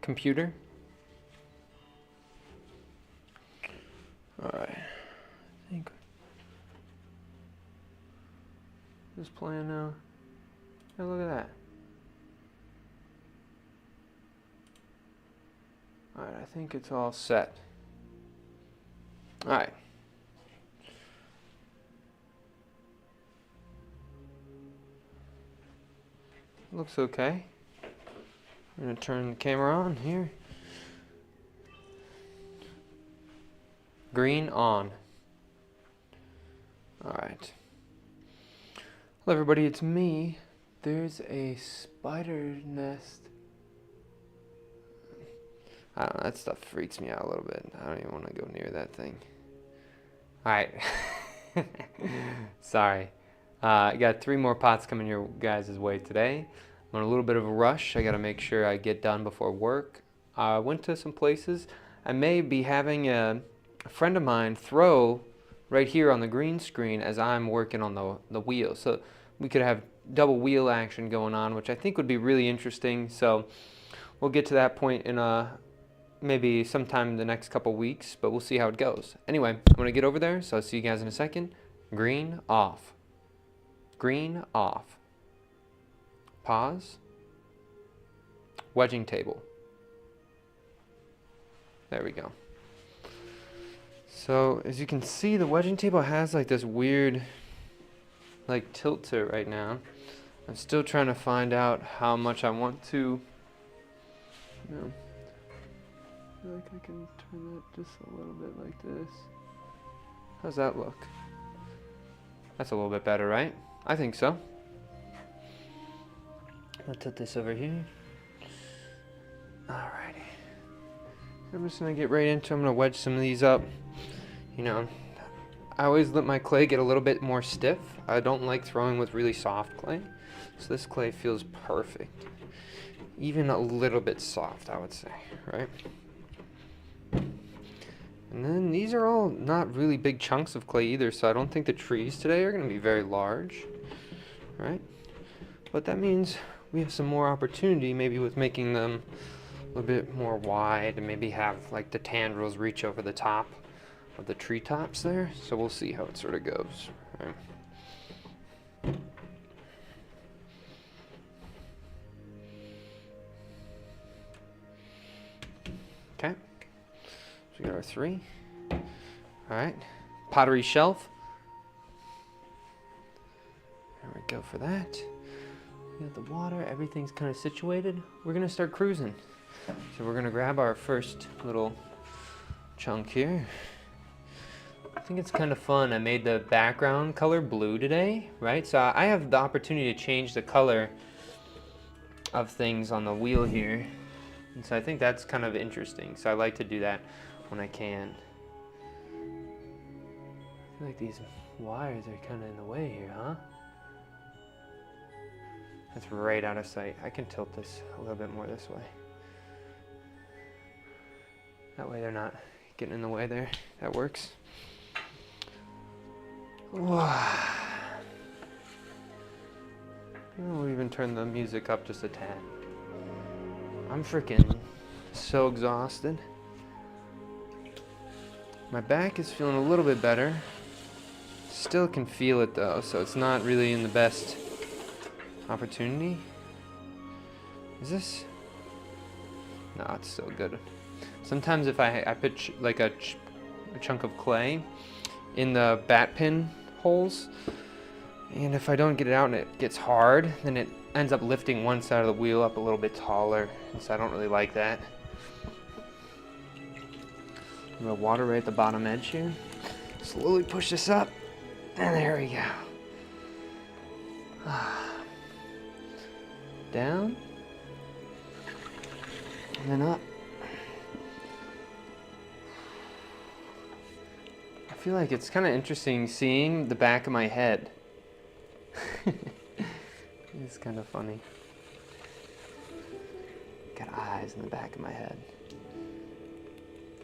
computer. Alright, I think this playing now. Hey, look at that. Alright, I think it's all set. Alright. Looks okay. I'm going to turn the camera on here. Green on. Alright. Hello everybody, it's me. There's a spider nest. I don't know, that stuff freaks me out a little bit. I don't even want to go near that thing. Alright. Sorry. I got 3 more pots coming your guys' way today. I'm on a little bit of a rush. I got to make sure I get done before work. I went to some places. I may be having a friend of mine throw right here on the green screen as I'm working on the wheel. So we could have double wheel action going on, which I think would be really interesting. So we'll get to that point in maybe sometime in the next couple weeks, but we'll see how it goes. Anyway, I'm going to get over there, so I'll see you guys in a second. Green off. Green off. Pause. Wedging table. There we go. So as you can see, the wedging table has like this weird like tilt to it right now. I'm still trying to find out how much I want to, you know, I feel like I can turn that just a little bit like this. How's that look? That's a little bit better, right? I think so. I'll tilt this over here. Alrighty. I'm just gonna get right into it. I'm gonna wedge some of these up. You know, I always let my clay get a little bit more stiff. I don't like throwing with really soft clay. So this clay feels perfect. Even a little bit soft, I would say, right? And then these are all not really big chunks of clay either, so I don't think the trees today are gonna be very large, right? But that means we have some more opportunity maybe with making them a little bit more wide and maybe have like the tendrils reach over the top of the treetops there. So we'll see how it sort of goes. Right? Okay, so we got our 3. All right, pottery shelf. There we go for that. We got the water, everything's kind of situated. We're gonna start cruising. So we're gonna grab our first little chunk here. I think it's kind of fun. I made the background color blue today, right? So I have the opportunity to change the color of things on the wheel here. And so I think that's kind of interesting. So I like to do that when I can. I feel like these wires are kind of in the way here, huh? That's right out of sight. I can tilt this a little bit more this way. That way they're not getting in the way there. That works. We'll even turn the music up just a tad. I'm freaking so exhausted. My back is feeling a little bit better. Still can feel it though, so it's not really in the best opportunity. Is this? No, it's still good. Sometimes if I put like a chunk of clay in the bat pin holes, and if I don't get it out and it gets hard, then it ends up lifting one side of the wheel up a little bit taller, and so I don't really like that. A little water right at the bottom edge here. Slowly push this up, and there we go. Down, and then up. I feel like it's kind of interesting seeing the back of my head. It's kind of funny. Got eyes in the back of my head.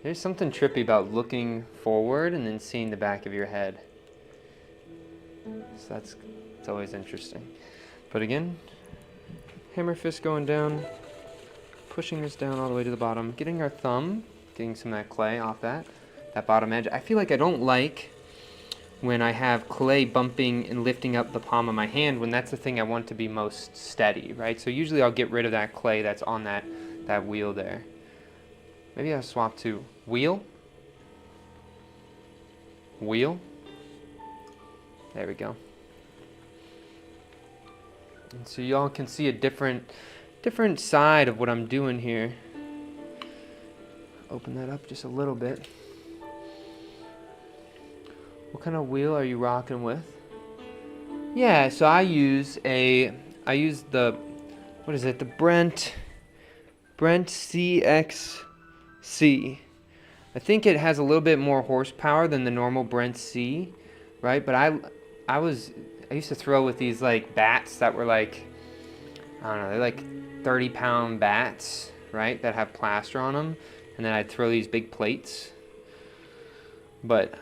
There's something trippy about looking forward and then seeing the back of your head. So it's always interesting. But again, hammer fist going down. pushing this down all the way to the bottom, getting our thumb, getting some of that clay off that bottom edge. I feel like I don't like when I have clay bumping and lifting up the palm of my hand when that's the thing I want to be most steady, right? So usually I'll get rid of that clay that's on that wheel there. Maybe I'll swap to wheel. Wheel. There we go. And so y'all can see a different side of what I'm doing here. Open that up just a little bit. What kind of wheel are you rocking with? Yeah, so I use the, what is it? The Brent CXC. I think it has a little bit more horsepower than the normal Brent C, right? But I used to throw with these like bats that were like, I don't know, they're like 30-pound bats, right? That have plaster on them, and then I'd throw these big plates. But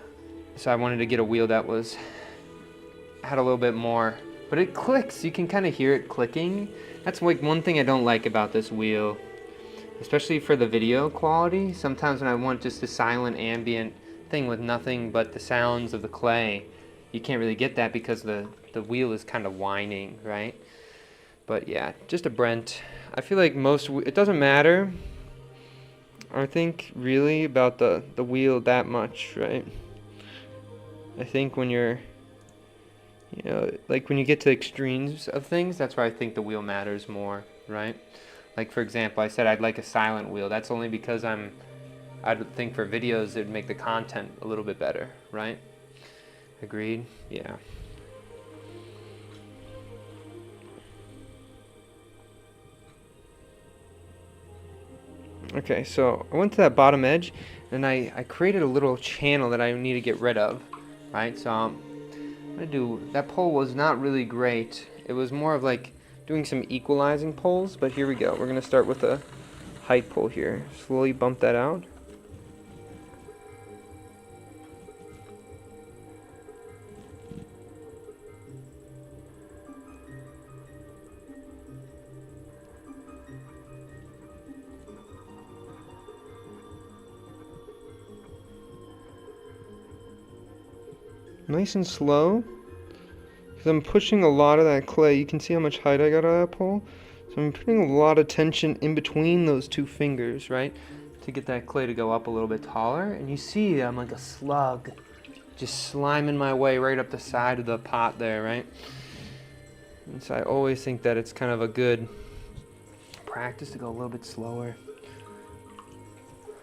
so I wanted to get a wheel that had a little bit more, but it clicks. You can kind of hear it clicking. That's like one thing I don't like about this wheel, especially for the video quality. Sometimes when I want just a silent ambient thing with nothing but the sounds of the clay, you can't really get that because the wheel is kind of whining, right? But yeah, just a Brent. I feel like it doesn't matter, I think, really about the wheel that much, right? I think when you're, like when you get to extremes of things, that's where I think the wheel matters more, right? Like for example, I said I'd like a silent wheel. That's only because I'd think for videos it'd make the content a little bit better, right? Agreed? Yeah. Okay, so I went to that bottom edge and I created a little channel that I need to get rid of, right? So I'm gonna do, that pull was not really great. It was more of like doing some equalizing pulls, but here we go. We're gonna start with a height pull here. Slowly bump that out. Nice and slow, because I'm pushing a lot of that clay. You can see how much height I got out of that pole. So I'm putting a lot of tension in between those two fingers, right? To get that clay to go up a little bit taller. And you see I'm like a slug, just sliming my way right up the side of the pot there, right? And so I always think that it's kind of a good practice to go a little bit slower.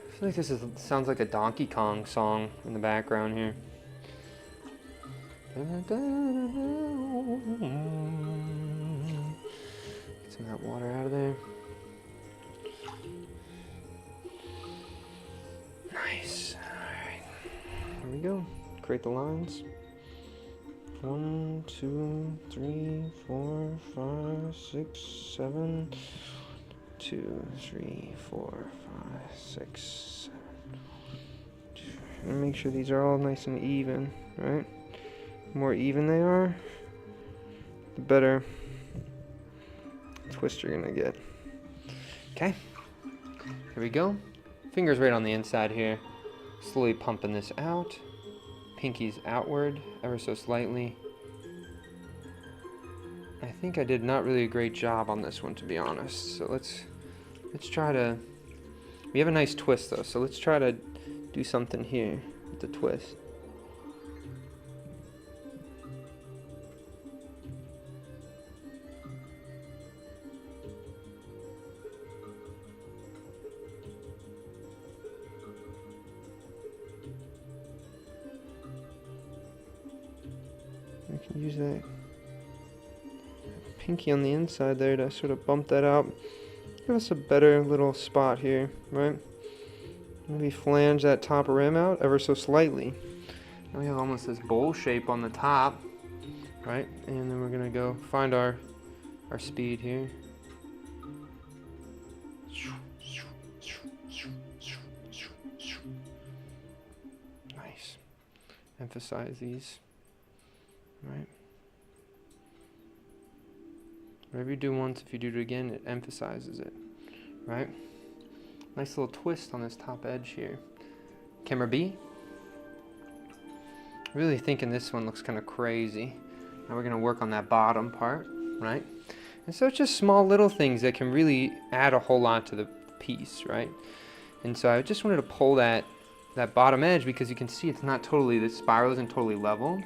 I feel like this sounds like a Donkey Kong song in the background here. Get some of that water out of there. Nice. Alright. Here we go. Create the lines. 1, 2, 3, 4, 5, 6, 7. 2, 3, 4, 5, 6, 7. And make sure these are all nice and even, right? The more even they are, the better twist you're gonna get. Okay, here we go. Fingers right on the inside here. Slowly pumping this out. Pinkies outward, ever so slightly. I think I did not really a great job on this one, to be honest. So let's try to. We have a nice twist though, so let's try to do something here with the twist. I can use that pinky on the inside there to sort of bump that out. Give us a better little spot here, right? Maybe flange that top rim out ever so slightly. Now we have almost this bowl shape on the top, right? And then we're gonna go find our speed here. Nice. Emphasize these. Right. Whatever you do once, if you do it again, it emphasizes it. right? Nice little twist on this top edge here. Camera B. Really thinking this one looks kind of crazy. Now we're gonna work on that bottom part, right? And so it's just small little things that can really add a whole lot to the piece, right? And so I just wanted to pull that bottom edge because you can see it's not totally, the spiral isn't totally level.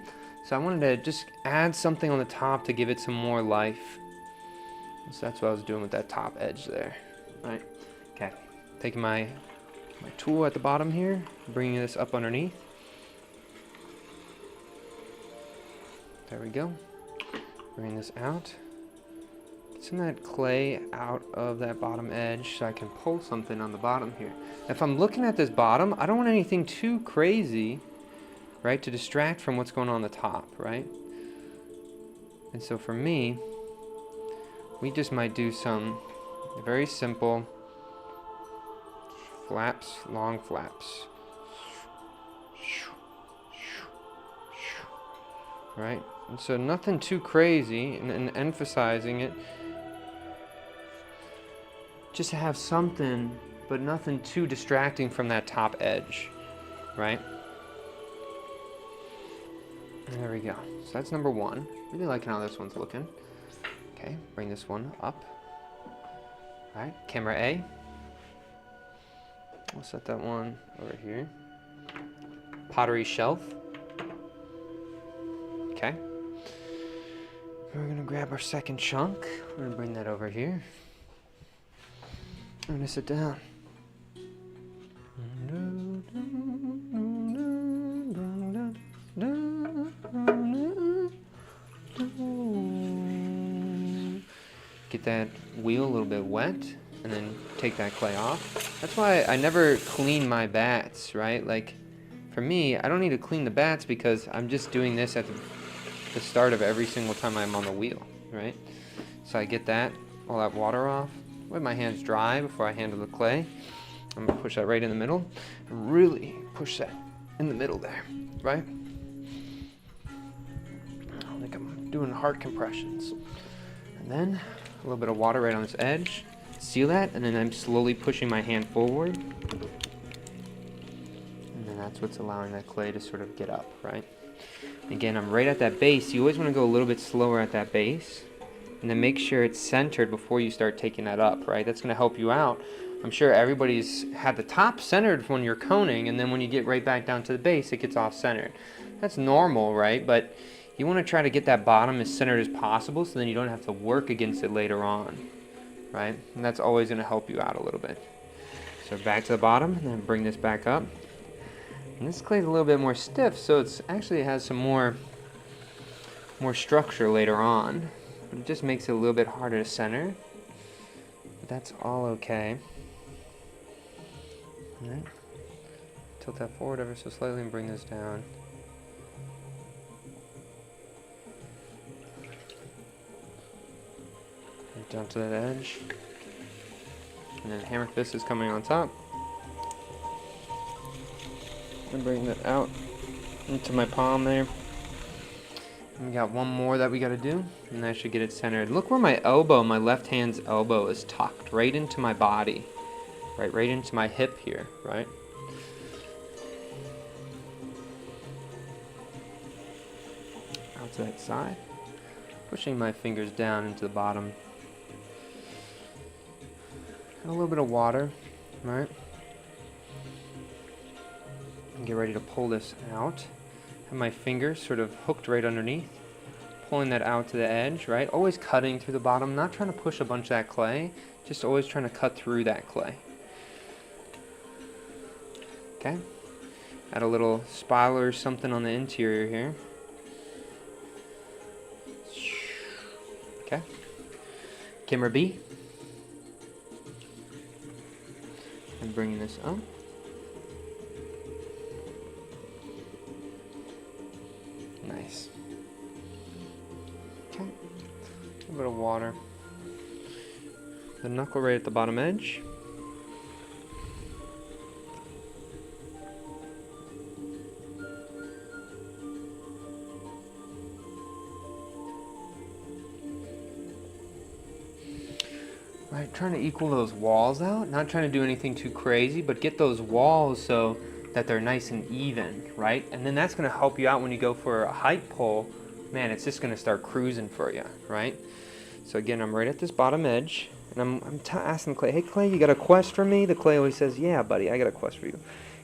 So I wanted to just add something on the top to give it some more life. And so that's what I was doing with that top edge there, right? Okay, taking my tool at the bottom here, bringing this up underneath. There we go. Bring this out. Get some of that clay out of that bottom edge so I can pull something on the bottom here. If I'm looking at this bottom, I don't want anything too crazy, right, to distract from what's going on the top, right? And so for me, we just might do some very simple flaps, long flaps. Right? And so nothing too crazy, and emphasizing it. Just to have something, but nothing too distracting from that top edge, right? There we go. So that's number one. Really liking how this one's looking. Okay, bring this one up. All right, camera A. We'll set that one over here. Pottery shelf. Okay. We're gonna grab our second chunk. We're gonna bring that over here. I'm gonna sit down. Get that wheel a little bit wet and then take that clay off. That's why I never clean my bats, right? Like for me, I don't need to clean the bats because I'm just doing this at the start of every single time I'm on the wheel, right? So I get all that water off. Let my hands dry before I handle the clay. I'm gonna push that right in the middle. And really push that in the middle there, right? Like I'm doing heart compressions. And then a little bit of water right on this edge. Seal that, and then I'm slowly pushing my hand forward. And then that's what's allowing that clay to sort of get up, right? Again, I'm right at that base. You always want to go a little bit slower at that base. And then make sure it's centered before you start taking that up, right? That's going to help you out. I'm sure everybody's had the top centered when you're coning, and then when you get right back down to the base, it gets off-centered. That's normal, right? But you want to try to get that bottom as centered as possible so then you don't have to work against it later on, right? And that's always going to help you out a little bit. So back to the bottom, and then bring this back up. And this clay's a little bit more stiff, so it actually has some more structure later on. But it just makes it a little bit harder to center. But that's all okay. All right. Tilt that forward ever so slightly and bring this down. Right down to that edge. And then hammer fist is coming on top. And bring that out into my palm there. And we got one more that we got to do, and that should get it centered. Look where my elbow, my left hand's elbow is tucked right into my body, right into my hip here, right? Out to that side, pushing my fingers down into the bottom. And a little bit of water, right? And get ready to pull this out. Have my fingers sort of hooked right underneath, pulling that out to the edge, right? Always cutting through the bottom, not trying to push a bunch of that clay, just always trying to cut through that clay. Okay. Add a little spiral or something on the interior here. Okay. Camera B. And bringing this up. Nice. Okay. A little bit of water. The knuckle right at the bottom edge. right? Trying to equal those walls out, not trying to do anything too crazy, but get those walls so that they're nice and even, right? And then that's going to help you out when you go for a height pull. Man, it's just going to start cruising for you, right? So again, I'm right at this bottom edge, and I'm asking Clay, hey Clay, you got a quest for me? The Clay always says, yeah buddy, I got a quest for you.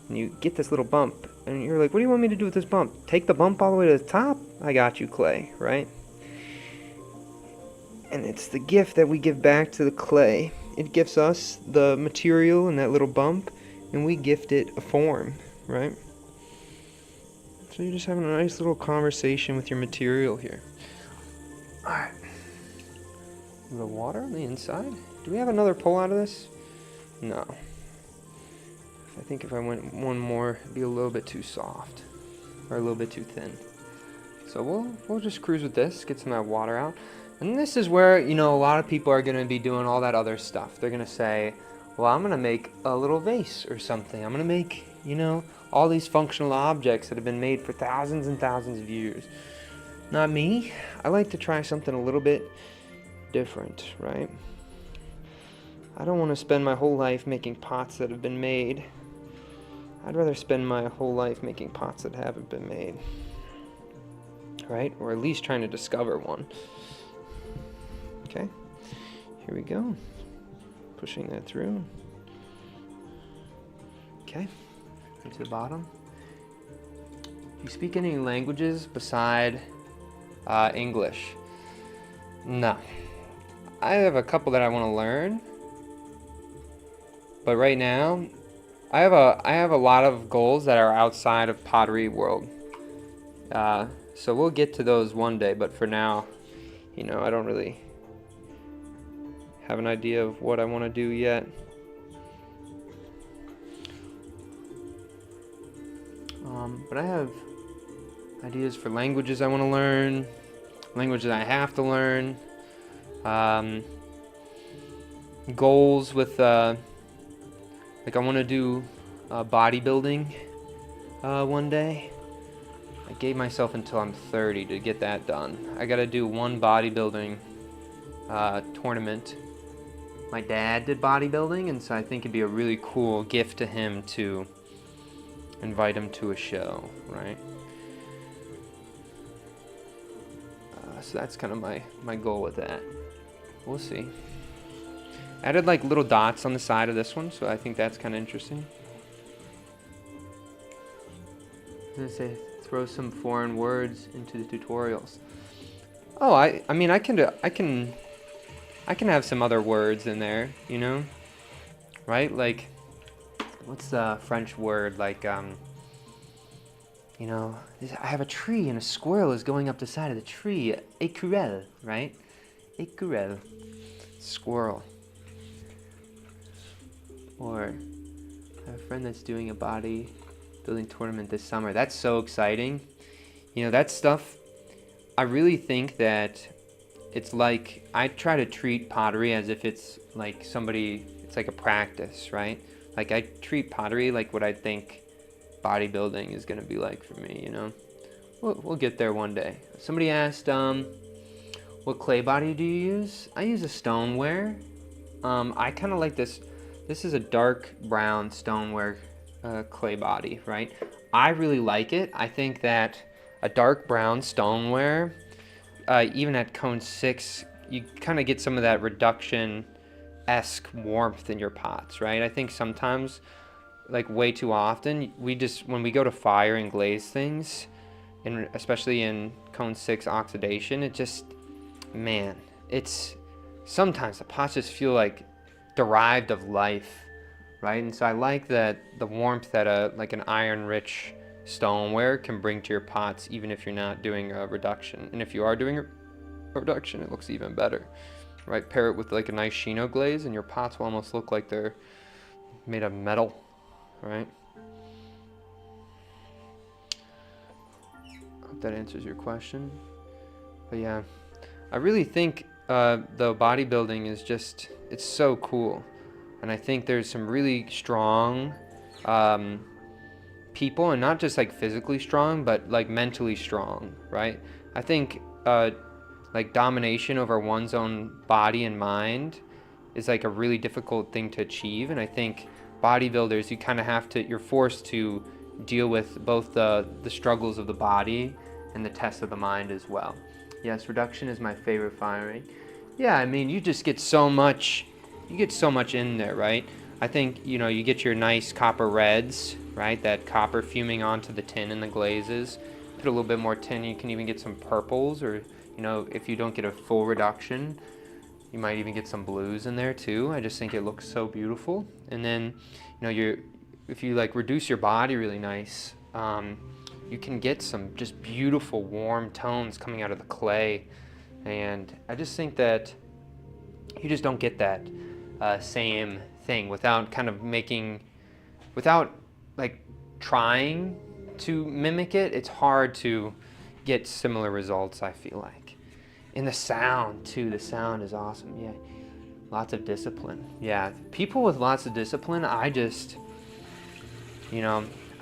And you get this little bump, and you're like, what do you want me to do with this bump? Take the bump all the way to the top? I got you, Clay, right? And it's the gift that we give back to the clay. It gives us the material and that little bump, and we gift it a form, right? So you're just having a nice little conversation with your material here. Alright. A little water on the inside. Do we have another pull out of this? No. I think if I went one more, it'd be a little bit too soft. Or a little bit too thin. So we'll just cruise with this, get some of that water out. And this is where, you know, a lot of people are going to be doing all that other stuff. They're going to say, well, I'm going to make a little vase or something. I'm going to make, you know, all these functional objects that have been made for thousands and thousands of years. Not me. I like to try something a little bit different, right? I don't want to spend my whole life making pots that have been made. I'd rather spend my whole life making pots that haven't been made. Right? Or at least trying to discover one. Okay, here we go. Pushing that through. Okay, into the bottom. Do you speak any languages beside English? No. I have a couple that I want to learn. But right now, I have a lot of goals that are outside of pottery world. So we'll get to those one day, but for now, you know, I don't really have an idea of what I want to do yet. But I have ideas for languages I want to learn, languages I have to learn, goals with, like I want to do bodybuilding one day. I gave myself until I'm 30 to get that done. I got to do one bodybuilding tournament. My dad did bodybuilding, and so I think it'd be a really cool gift to him to invite him to a show, right? So that's kind of my goal with that. We'll see. Added like little dots on the side of this one, so I think that's kind of interesting. I was gonna say, throw some foreign words into the tutorials. Oh, I mean, I can have some other words in there, you know, right? Like, what's the French word? Like, you know, I have a tree and a squirrel is going up the side of the tree. Écureuil, right? Écureuil, squirrel. Or I have a friend that's doing a bodybuilding tournament this summer. That's so exciting. You know, that stuff, I really think that it's like, I try to treat pottery as if it's like it's like a practice, right? Like I treat pottery like what I think bodybuilding is going to be like for me, you know? We'll get there one day. Somebody asked, what clay body do you use? I use a stoneware. I kind of like this. This is a dark brown stoneware clay body, right? I really like it. I think that a dark brown stoneware, even at cone 6, you kind of get some of that reduction-esque warmth in your pots, right? I think sometimes, like way too often, when we go to fire and glaze things, and especially in cone 6 oxidation, it just, man, sometimes the pots just feel like derived of life, right? And so I like that the warmth that like an iron-rich stoneware can bring to your pots, even if you're not doing a reduction. And if you are doing a reduction, it looks even better, right? Pair it with like a nice Shino glaze, and your pots will almost look like they're made of metal, right? Hope that answers your question. But yeah, I really think the bodybuilding is just, it's so cool. And I think there's some really strong people, and not just like physically strong, but like mentally strong, right? I think like domination over one's own body and mind is like a really difficult thing to achieve. And I think bodybuilders, you kind of have to, you're forced to deal with both the struggles of the body and the tests of the mind as well. Yes, reduction is my favorite firing. Yeah, I mean, you just get so much, in there, right? I think, you get your nice copper reds, right? That copper fuming onto the tin and the glazes. Put a little bit more tin, you can even get some purples, or, if you don't get a full reduction, you might even get some blues in there too. I just think it looks so beautiful. And then, if you like reduce your body really nice, you can get some just beautiful warm tones coming out of the clay. And I just think that you just don't get that same thing without without like trying to mimic it. It's hard to get similar results, I feel like. And the sound too, the sound is awesome. Yeah, lots of discipline. Yeah, people with lots of discipline, I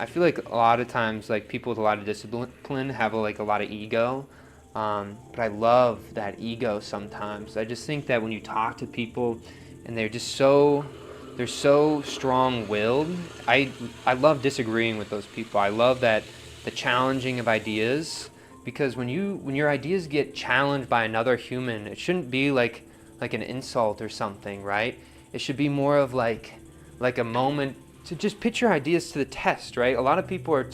feel like a lot of times, like, people with a lot of discipline have a lot of ego. But I love that ego sometimes. I just think that when you talk to people and they're so strong-willed, I love disagreeing with those people. I love that, the challenging of ideas, because when your ideas get challenged by another human, it shouldn't be like an insult or something, right? It should be more of like a moment to just put your ideas to the test, right? A lot of people are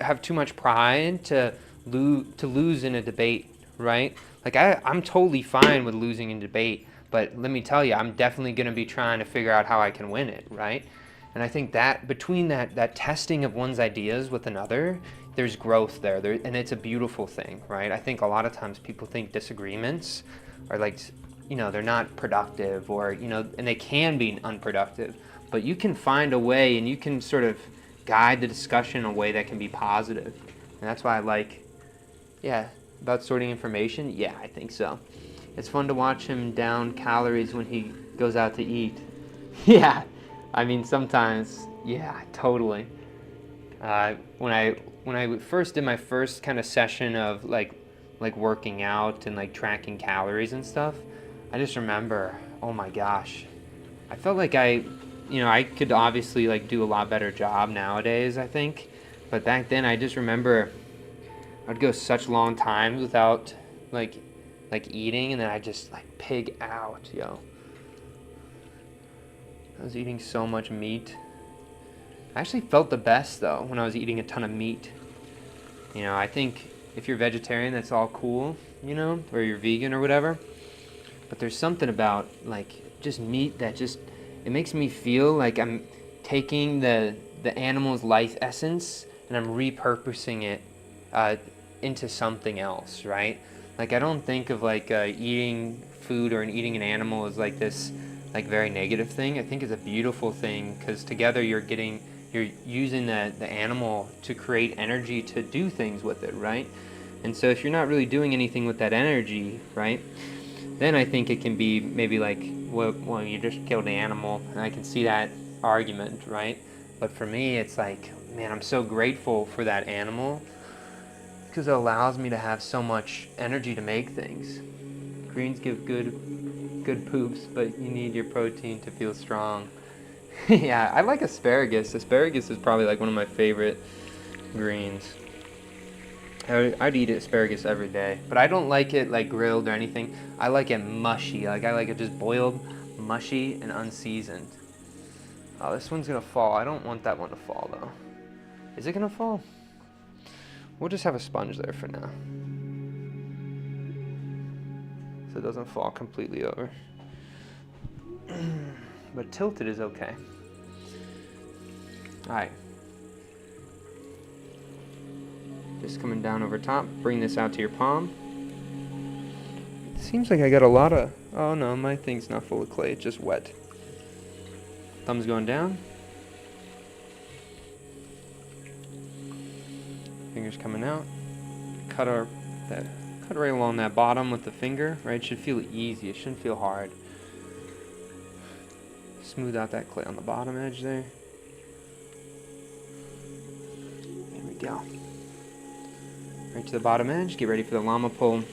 have too much pride to lose in a debate, right? Like, I'm totally fine with losing in debate, but let me tell you, I'm definitely going to be trying to figure out how I can win it, right? And I think that between that testing of one's ideas with another, there's growth there, and it's a beautiful thing, right? I think a lot of times people think disagreements are they're not productive, or, and they can be unproductive, but you can find a way, and you can sort of guide the discussion in a way that can be positive. And that's why I like, about sorting information. Yeah, I think so. It's fun to watch him down calories when he goes out to eat. Yeah, I mean, sometimes, yeah, totally. When I first did my first kind of session of like working out and like tracking calories and stuff, I just remember, oh my gosh, I felt like I could obviously like do a lot better job nowadays, I think, but back then I just remember I'd go such long times without like eating, and then I just like pig out, yo. I was eating so much meat. I actually felt the best though when I was eating a ton of meat. I think if you're vegetarian, that's all cool, or you're vegan or whatever. But there's something about like just meat that it makes me feel like I'm taking the animal's life essence and I'm repurposing it into something else, right? Like, I don't think of eating food or eating an animal as like this very negative thing. I think it's a beautiful thing, because together you're using the animal to create energy to do things with it, right? And so if you're not really doing anything with that energy, right, then I think it can be maybe like, well, you just killed the animal, and I can see that argument, right? But for me, it's like, man, I'm so grateful for that animal, because it allows me to have so much energy to make things. Greens give good poops, but you need your protein to feel strong. Yeah, I like asparagus. Asparagus is probably like one of my favorite greens. I'd eat asparagus every day, but I don't like it like grilled or anything. I like it mushy. Like, I like it just boiled, mushy, and unseasoned. Oh, this one's gonna fall. I don't want that one to fall though. Is it gonna fall? We'll just have a sponge there for now, so it doesn't fall completely over. But tilted is okay. Alright. Just coming down over top. Bring this out to your palm. It seems like I got a lot of... Oh no, my thing's not full of clay. It's just wet. Thumb's going down. Fingers coming out. Cut right along that bottom with the finger, right? It should feel easy. It shouldn't feel hard. Smooth out that clay on the bottom edge there. There we go. Right to the bottom edge. Get ready for the llama pull.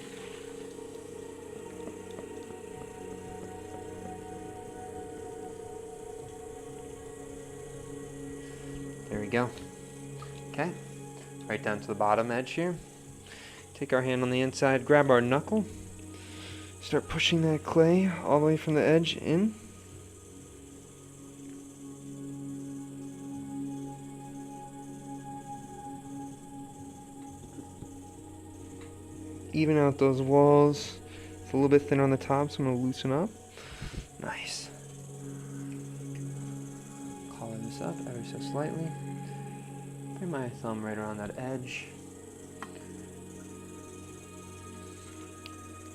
we go. Okay, right down to the bottom edge here. Take our hand on the inside, grab our knuckle, start pushing that clay all the way from the edge in. Even out those walls. It's a little bit thinner on the top, so I'm going to loosen up. Nice. Collar this up ever so slightly. Bring my thumb right around that edge.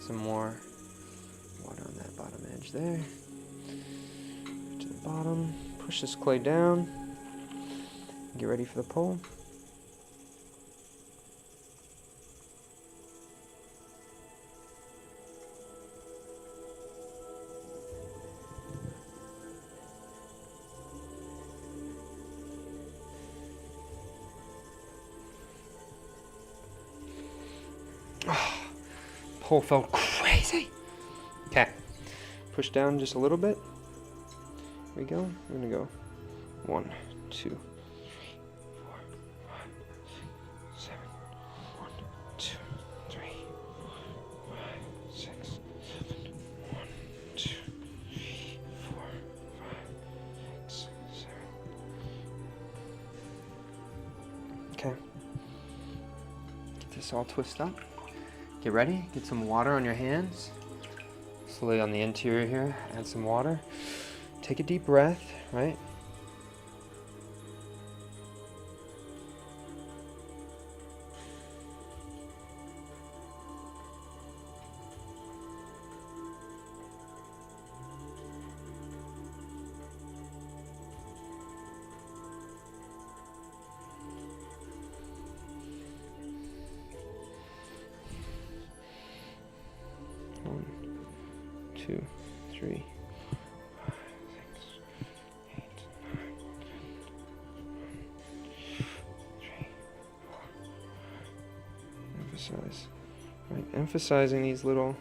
Some more water on that bottom edge there. To the bottom. Push this clay down. Get ready for the pull. Oh, pull felt crazy. Okay, push down just a little bit. Here we go. We're gonna go 1, 2, 3, 4, 5, 6, 7. 1, 2, 3, 4, 5, 6, 7. 1, 2, 3, 4, 5, 6, 7. Okay. Get this all twisted up. Get ready, get some water on your hands. Slowly on the interior here, add some water. Take a deep breath, right? One, 2, 3, 5, 6, 8, 9, 3, 4. Emphasize. Right, emphasizing these little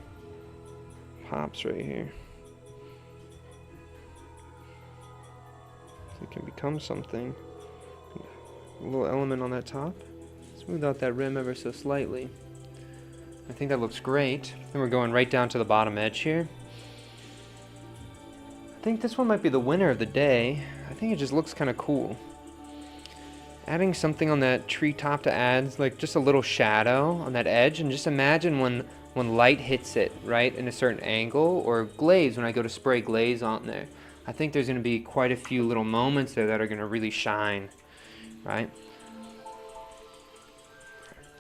pops right here. So it can become something. A little element on that top. Smooth out that rim ever so slightly. I think that looks great. Then we're going right down to the bottom edge here. I think this one might be the winner of the day. I think it just looks kind of cool. Adding something on that tree top to add like just a little shadow on that edge, and just imagine when light hits it right in a certain angle, or glaze when I go to spray glaze on there. I think there's going to be quite a few little moments there that are going to really shine, right?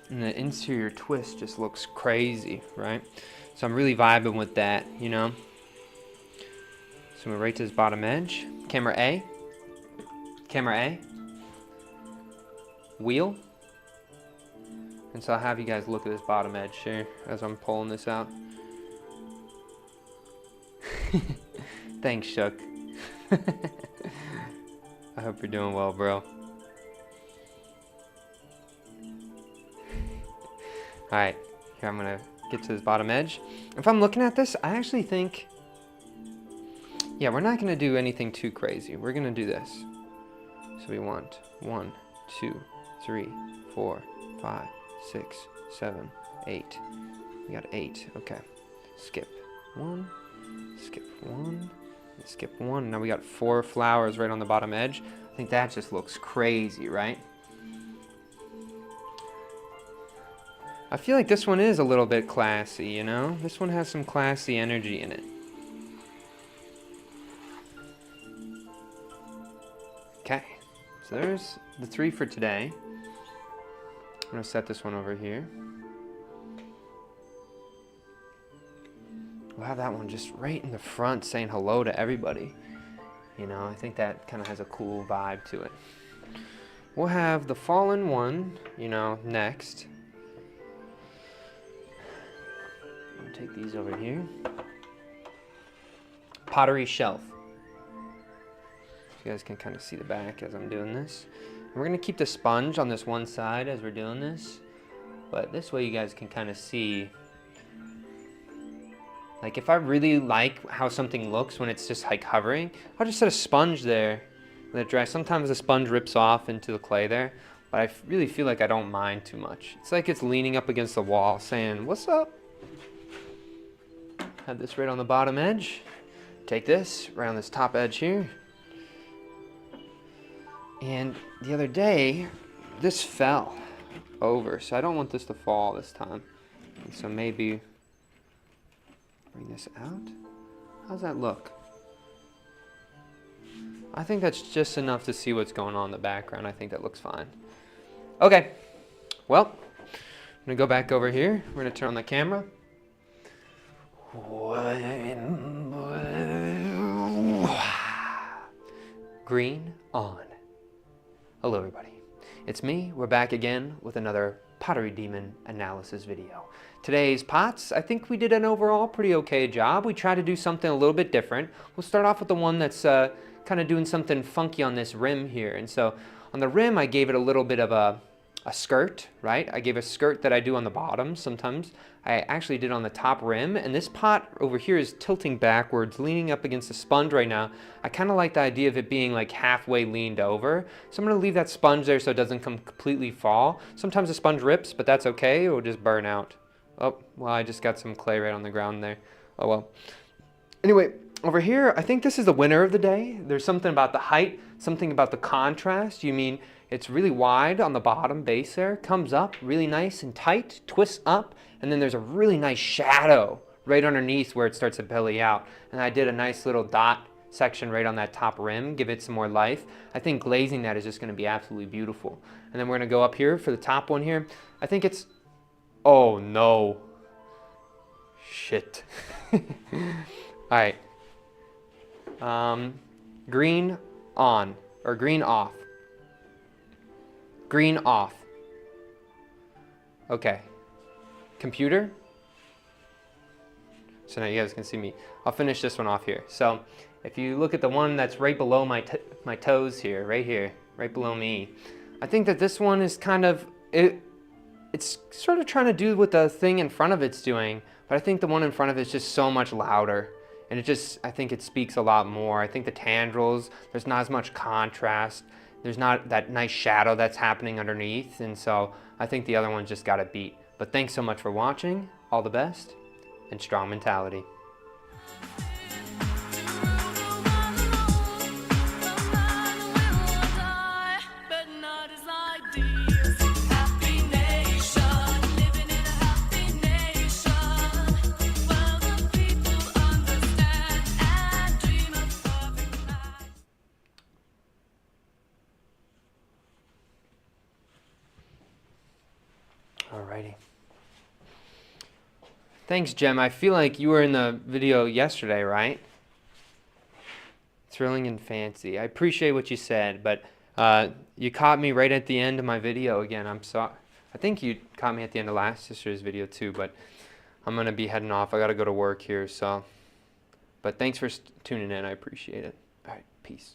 And the interior twist just looks crazy, right? So I'm really vibing with that, you know? So we're right to this bottom edge. Camera A. Camera A. Wheel. And so I'll have you guys look at this bottom edge here as I'm pulling this out. Thanks, Chuck. I hope you're doing well, bro. Alright, here I'm going to get to this bottom edge. If I'm looking at this, I actually think, yeah, we're not going to do anything too crazy. We're going to do this. So we want 1, 2, 3, 4, 5, 6, 7, 8. We got 8. Okay. Skip 1, skip 1, and skip 1. Now we got 4 flowers right on the bottom edge. I think that just looks crazy, right? I feel like this one is a little bit classy, you know? This one has some classy energy in it. Okay, so there's the 3 for today. I'm gonna set this one over here. We'll have that one just right in the front saying hello to everybody. You know, I think that kind of has a cool vibe to it. We'll have the fallen one, you know, next. Take these over here. Pottery shelf. You guys can kind of see the back as I'm doing this. And we're going to keep the sponge on this one side as we're doing this. But this way you guys can kind of see. Like if I really like how something looks when it's just like hovering, I'll just set a sponge there let it dry. Sometimes the sponge rips off into the clay there, but I really feel like I don't mind too much. It's like it's leaning up against the wall saying, what's up? Have this right on the bottom edge. Take this right on this top edge here. And the other day, this fell over, so I don't want this to fall this time. And so maybe bring this out. How's that look? I think that's just enough to see what's going on in the background. I think that looks fine. Okay, well, I'm gonna go back over here. We're gonna turn on the camera. Green on. Hello everybody, it's me. We're back again with another Pottery Demon analysis video. Today's pots, I think we did an overall pretty okay job. We tried to do something a little bit different. We'll start off with the one that's kind of doing something funky on this rim here. And so on the rim, I gave it a little bit of a skirt, right? I gave a skirt that I do on the bottom sometimes. I actually did on the top rim, and this pot over here is tilting backwards, leaning up against the sponge right now. I kind of like the idea of it being like halfway leaned over. So I'm gonna leave that sponge there so it doesn't completely fall. Sometimes the sponge rips, but that's okay, it will just burn out. Oh, well, I just got some clay right on the ground there. Oh well. Anyway, over here, I think this is the winner of the day. There's something about the height, something about the contrast. You mean it's really wide on the bottom base there, comes up really nice and tight, twists up, and then there's a really nice shadow right underneath where it starts to belly out. And I did a nice little dot section right on that top rim, give it some more life. I think glazing that is just gonna be absolutely beautiful. And then we're gonna go up here for the top one here. I think it's, oh no, shit. All right, green on, or green off. Green off. Okay. Computer. So now you guys can see me. I'll finish this one off here. So if you look at the one that's right below my toes here, right below me, I think that this one is kind of, it's sort of trying to do what the thing in front of it's doing, but I think the one in front of it is just so much louder. And it just, I think it speaks a lot more. I think the tendrils, there's not as much contrast. There's not that nice shadow that's happening underneath, and so I think the other one just got a beat. But thanks so much for watching, all the best, and strong mentality. Alrighty. Thanks, Jem. I feel like you were in the video yesterday, right? Thrilling and fancy. I appreciate what you said, but you caught me right at the end of my video again. I'm sorry. I think you caught me at the end of last yesterday's video too, but I'm going to be heading off. I got to go to work here, so. But thanks for tuning in. I appreciate it. All right, peace.